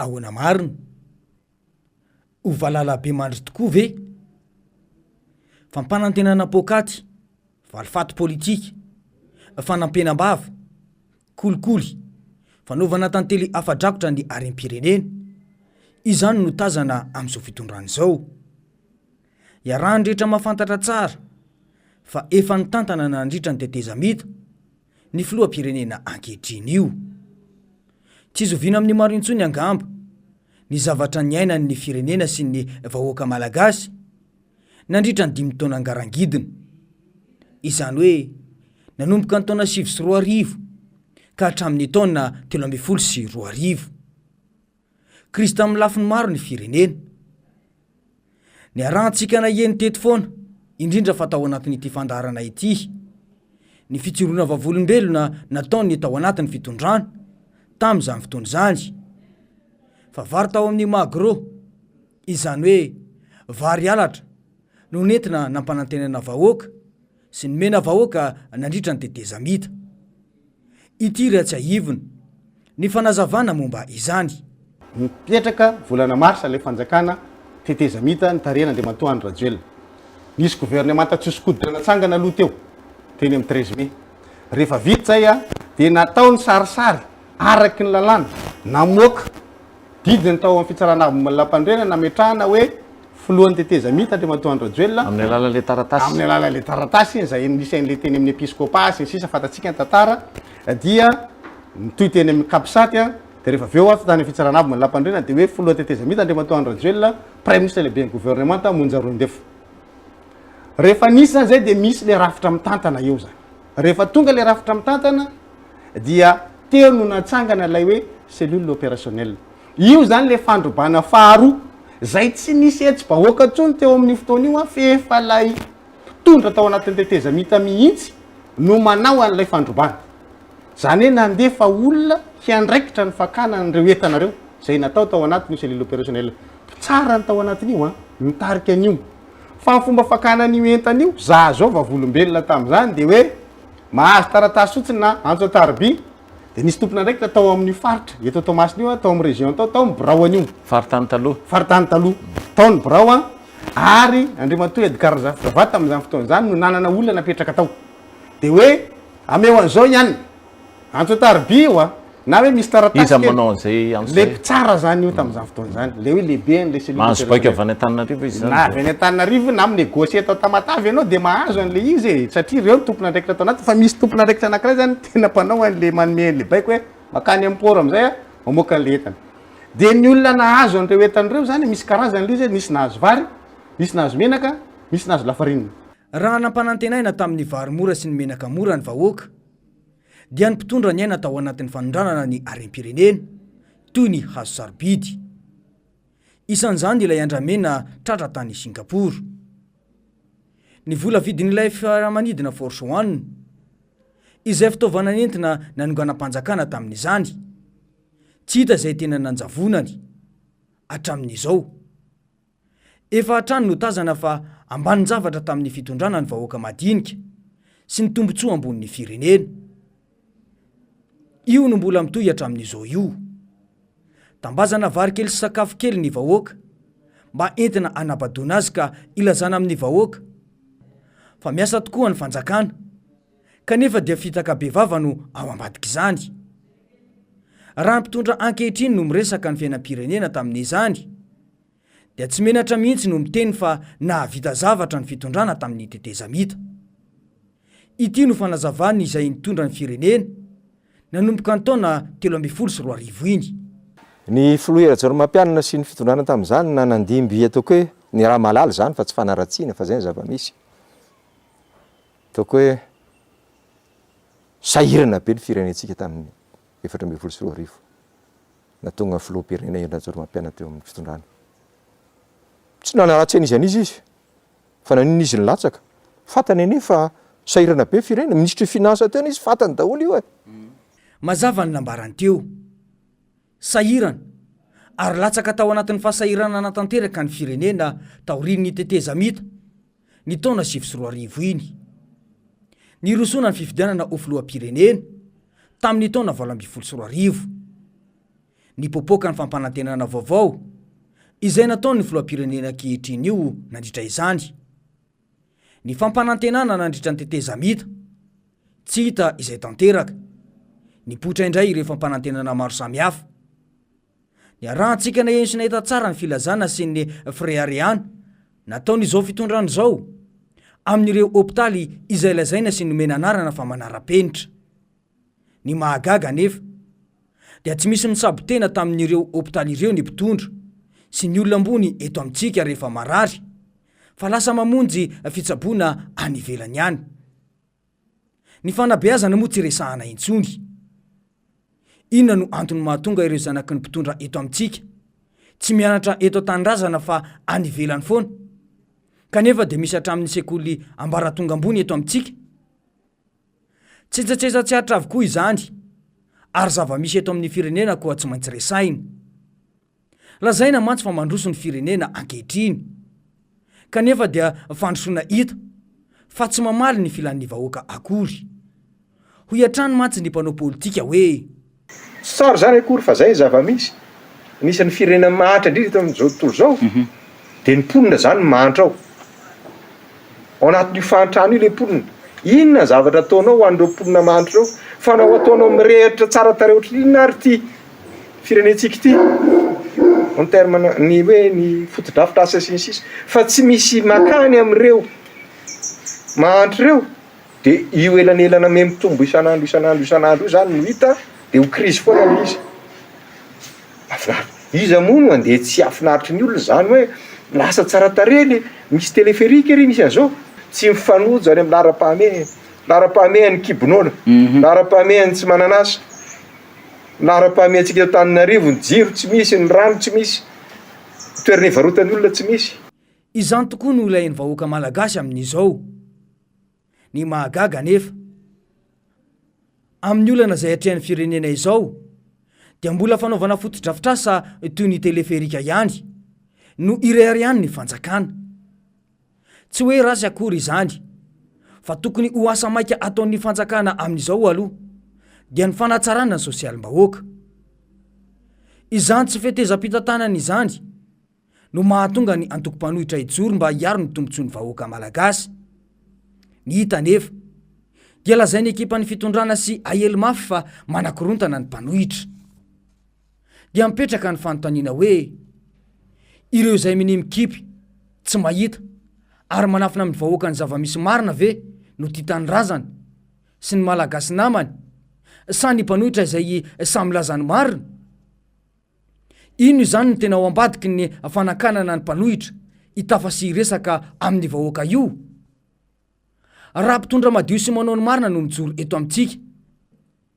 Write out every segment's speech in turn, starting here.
Ahoana Marina Valala be Mandry Tokoa ve fampanantenana pôkaty valifaty politika fanampenam-bava kolikoly fanaovana tantely afadrakotra ny harem-pirenena izany no tazana amin'izao fitondrana izao iarahandrehetra mahafantatra tsara fa efa nitantana nandritra ny teteza mita ny filoham-pirenena ankehitriny io tsy zoviana amin'ny maro intsony angamba ny zavatra niainan'ny firenena sy ny vahoaka malagasy nandritra ny 5 taona angarangidina izany hoe nanomboka ny taona 2010 ka hatramin'ny taona 2012 Krista amin'ny lafiny maro ny firenena ny arantsika na eny teto foana indrindra fa tao anatin'ity fandarana ity ny fitsirona vavolombelona nataony tao anatin'ny fitondrana tamin'izany fotoana izany fa vary tao amin'ny magro izany hoe vary alatra no nentina nampanantenana vahoaka sy ny mena vahoaka nandritra ny teteza mita ity ratsy ahivina ny fanazavana momba izany mipetraka volana marsa le fanjakana teteza mita ny tarena de matoany rajoelina nisy gouvernemanta tsosykoditra natsangana aloha teo teny amin'ny 13 mai rehefa vita zay a de nataony sarisary araky ny lalàna namoaka didiny tao amin'ny fitsarana aby malampandrena nametrahana hoe filohan'ny teteza mita de matoany rajoelina amin'ny alalan'le taratasy amin'ny alalan'le taratasy zay nisy an'le teny amin'ny episcopas sy sisa fatatsika ny tantara dia mitoy teny amin'ny kapisatya de rehefa aveo afy tany fitsarana aby malampandrena de hoe filohan'ny teteza mita de matoany rajoelina premier ministre lehibe ny gouvernemanta monja roindefo rehefa nisy zany zay de misy le rafitra mitantana eo zany rehefa tonga le rafitra mitantana dia teo no natsangana lay hoe cellule opérationnelle io zany le fandrobana faharoa zay tsy nisy etsy bahoaka tsony teo amin'ny fotoana io a fefa lay tondra tao anatin'ny teteza mita mihitsy no manao an'lay fandrobana zany hoe nandefa olona hiandraikitra ny fakana nyreo entanareo zay natao tao anatin'io cellule opérationnelle tsara ny tao anatin'io a mitarika an'io fa ny fomba fakanan'io entan'io za zao vavolombelona tamin'izany de hoe mahazo taratasy fotsiny na antso atarby de nisy tompona ndraiky tao amin'ny faritra eto Tomasin'io tao amin'ny région tao amin'ny Brao an'io faritany taloha tao ny Brao ary Andriamatoa Edgar Zavata amin'izany fotoana zany no nanana olona napetraka tao de hoe ameo an'izao ihany antso atarby io a na hoe misy taratasy manao an'izay le tsara zany io tamin'izany fotoana zany le hoe lehibe le mahazobaika avy any Antananarivo izy na avy any Antananarivo na amin'ny négocier tao Tamatavy ianao de mahazo an'le izy satria reo tompona ndraikitra tao anaty fa misy tompona ndraikitra anankiray zany tena mpanao an'le manome an'le baiko hoe makany am-poro am'izay a mamoaka an'le entana de ny olona nahazo an'ireo entan'ireo zany misy karazany le izy misy nahazo vary misy nahazo menaka misy nahazo lafarinina raha nampanantenaina tamin'ny vary mora sy ny menaka mora ny vahoaka dia ny mpitondra ny aina tao anatin'ny fanondranana ny harem-pirenena toy ny hazo sarobidy isan'izany ilay andramena tratra tany Singapour ny vola vidin'ilay fiaramanidina force one izay fitaovana nentina nanonganam-panjakana tamin'izany tsy hita zay tena nanjavonany hatramin'izao efa hatrany no tazana fa ambanin zavatra tamin'ny fitondrana ny vahoaka madinika sy ny tombotsoa ambonin'ny firenena io no mbola mitohy hatramin'izao io tambazana vary kely sy sakafo kely ny vahoaka mba entina anabadona azy ka ilazana amin'ny vahoaka fa miasa tokoa ny fanjakana kanefa dia fitaka be vava no ao ambadika izany raha mpitondra ankehitriny no miresaka ny fiainam-pirenena tamin'izany dia tsy menatra mihitsy no miteny fa nahavita zavatra ny fitondrana tamin'ny teteza mita ity no fanazavany izay nitondra ny firenena nanomboka ny taona 2012 iny ny filoha Rajaoromampianina sy ny fitondrana tamin'izany na nandimby ataoko hoe ny raha malala zany fa tsy fanaratsiana fa zay ny zava-misy ataoko hoe sahirana be ny firenentsika tamin'ny 2012 na tonga filoham-pirenena Rajaoromampianina teo amin'ny fitondrana tsy nanaratsena izy an'izy izy fa nanino izy ny latsaka fatany ane fa sahirana be firenena ministry finance tena izy fatany daholo io mazava ny lambarany teo sahirana ary latsaka tao anatin'ny fahasahirana natanteraka ny firenena taorian'ny teteza mita ny taona 2010 iny nirosona ny fifidianana ho filoham-pirenena tamin'ny taona 2012 ny popoaka ny fampanantenana vaovao izay nataony filoam-pirenena ankehitriny io nandritra izany. Ny fampanantenana nandritra ny tetezamita tsy hita izay tanteraka, ny potra indray ireo fampanantenana maro samihafa. Ny arahantsika na eny sy nahita tsara ny filazana sy ny freariana nataon'izao fitondrano izao amin'ireo hôpitaly izay lazaina sy nomena anarana fa manara-penitra. Ny mahagaga nefa dia tsy misy mitsabo tena tamin'ireo hôpitaly ireo ny mpitondra sy ny olona ambony eto amintsika rehefa marary, fa lasa mamonjy fitsaboana any ivelany ihany. Ny fanabeazana moa tsy resahana intsony. Inona no antony mahatonga ireo zanaky ny mpitondra eto amintsika tsy mianatra eto an-tanindrazana fa any ivelany foana, kanefa dia misy hatramin'ny sekoly ambaratonga ambony eto amintsika? Tsetsatsesa tsy hatra avokoa izany, ary zava-misy eto amin'ny firenena koa tsy maintsy resaina. Lazaina mantsy fa mandroso ny firenena ankehitriny, kanefa dia fandrosoana hita fa tsy mamaly ny filan'ny vahoaka akory. Ho hiatrany mantsy ny mpanao politika hoe sary zany akory fa zay zava-misy nisan'ny firenena mahantra indrindra eto amin'izao tontolo izao dia ny mponina zany mahantra ao anatin'io fahantrano io le mponina. Inona zavatra ataonao ho an'ireo mponina mahantra ireo fa nao ataonao mirehitra tsara tare ohatry inona ary ty firenentsika ty en terme ny hoe ny fotodrafitrasa sy ny sisa, fa tsy misy makany amin'ireo mahantra ireo dia io elanelana me mitombo isan'andro io zany no hita dia ho krizy foana le izy. Iza moa no andeha tsy afinaritra ny olona zany hoe lasa tsara tarely misy téléphérique ery misy an'izao tsy mifanojo any amin'ny lara-pahamehan'ny kibonona, lara-pahamehan'ny tsy mananasa, lara-pahamehantsika eto Antananarivo, ny jiro tsy misy, ny rano tsy misy, toerana ivarotany olona tsy misy. izany tokoa no ilain'ny vahoaka malagasy amin'izao. Ny mahagaga nefa amin'ny olana izay hatrehan'ny firenena izao dia mbola fanaovana fotodrafitrasa toy ny teleferika ihany no irery ihany ny fanjakana. Tsy hoe rasy akory izany, fa tokony ho asa maika ataon'ny fanjakana amin'izao aloha dia ny fanatsarana ny sosialim-bahoaka. Izany tsy fitezam-pitantanana izany no mahatonga ny antoko-panohitra ijoro mba hiaro ny tombontsoan'ny vahoaka malagasy. Ny hita nefa dia lazainy ekipan'ny fitondrana sy ahely mafy fa manakorontana ny mpanohitra. Dia mipetraka ny fanontaniana hoe ireo izay minimikipy tsy mahita ary manafina amin'ny vahoaka ny zava-misy marina ve no tia tanirazana sy ny malagasy namany sa ny mpanohitra izay samy lazany marina? Ino izany no tena ao ambadiky ny fanakanana ny mpanohitra hitafasy resaka amin'ny vahoaka io? Raha mpitondra madio sy manao ny marina no mijoro eto amintsika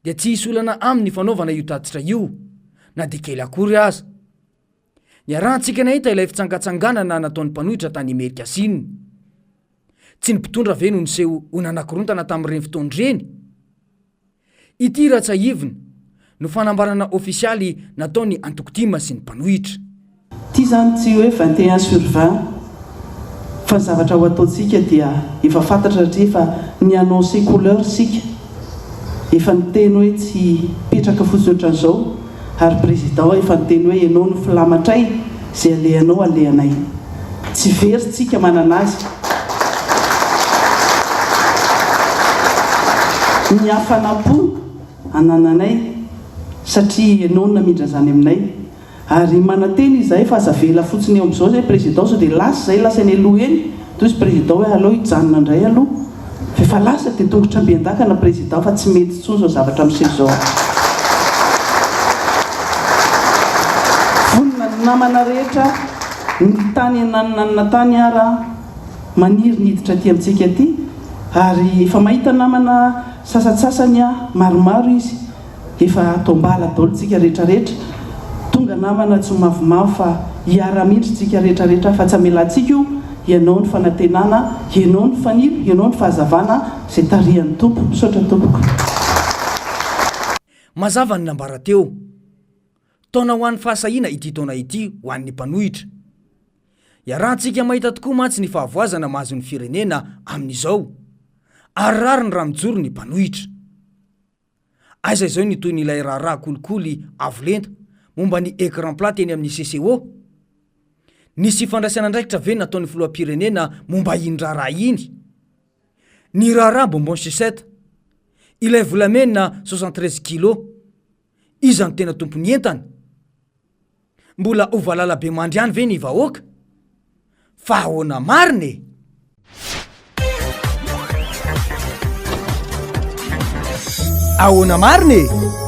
dia tsy hisy olana amin'ny fanaovana io tatitra io na dia kely akory aza. Ny arahantsika nahita ilay fitsangatsanganana nataon'ny mpanohitra tany Amerika Sinina. Tsy ny mpitondra ve no niseho ho nanakorontana tamin'ireny fotoan'ireny? Ity ratsaivina no fanambarana ofisialy nataony antokotima sy ny mpanohitra. Ty zany tsy hoe 21/20 fa zavatra ho ataontsika dia efa fantatra satria efa ny annonce couleur sika efa niteny hoe tsy petraka fotsiny ohatran'izao, ary président efa niteny hoe ianao no filamatray izay alehanao alehanay, tsy veritsika manana azy. Ny hafanam-po anananay satria ianao no namindra zany aminay, ary mananteny izahay fa azavela fotsiny eo amin'izao zay président sao dia lasa zay lasa ny aloha eny toy izy président hoe alao hijanona indray aloha fa efa lasa dia tongotra ambiandakana président fa tsy mety tsony zao zavatra amin'izay zao. Vonona ny namana rehetra ny tany ananina tany ara maniry niditra aty amintsika aty, ary efa mahita namana sasatsasany maromaro izy efa atao mbala daolontsika rehetrarehetra, tonga namana tsy mavomavo fa hiara-midry tsika rehetrarehetra fa tsy amelantsika io. Ianao ny fanantenana, ianao ny fanilo, ianao ny fahazavana izay tarihan'ny tompo. Misaotra tompoko. Mazava ny nambara teo, taona ho an'ny fahasahiana ity taona ity ho an'ny mpanohitra. Iarahantsika mahita tokoa mantsy ny fahavoazana mahazo ny firenena amin'izao, ary rary ny ramijoro ny mpanohitra. Aiza izao ny toy ny ilay raharaha kolikoly avolenta momba ny écran plat teny amin'ny CCO. Nisy fandraisana andraikitra ve nataon'ny filoham-pirenena momba iny raharaha iny. Ny raharaha bonbon sucette, ilay volamena 73 kilo, izany tena tompony entany. Mbola ho valala be mandry any ve ny vahoaka? Fa ahoana marina. Ahoana marina.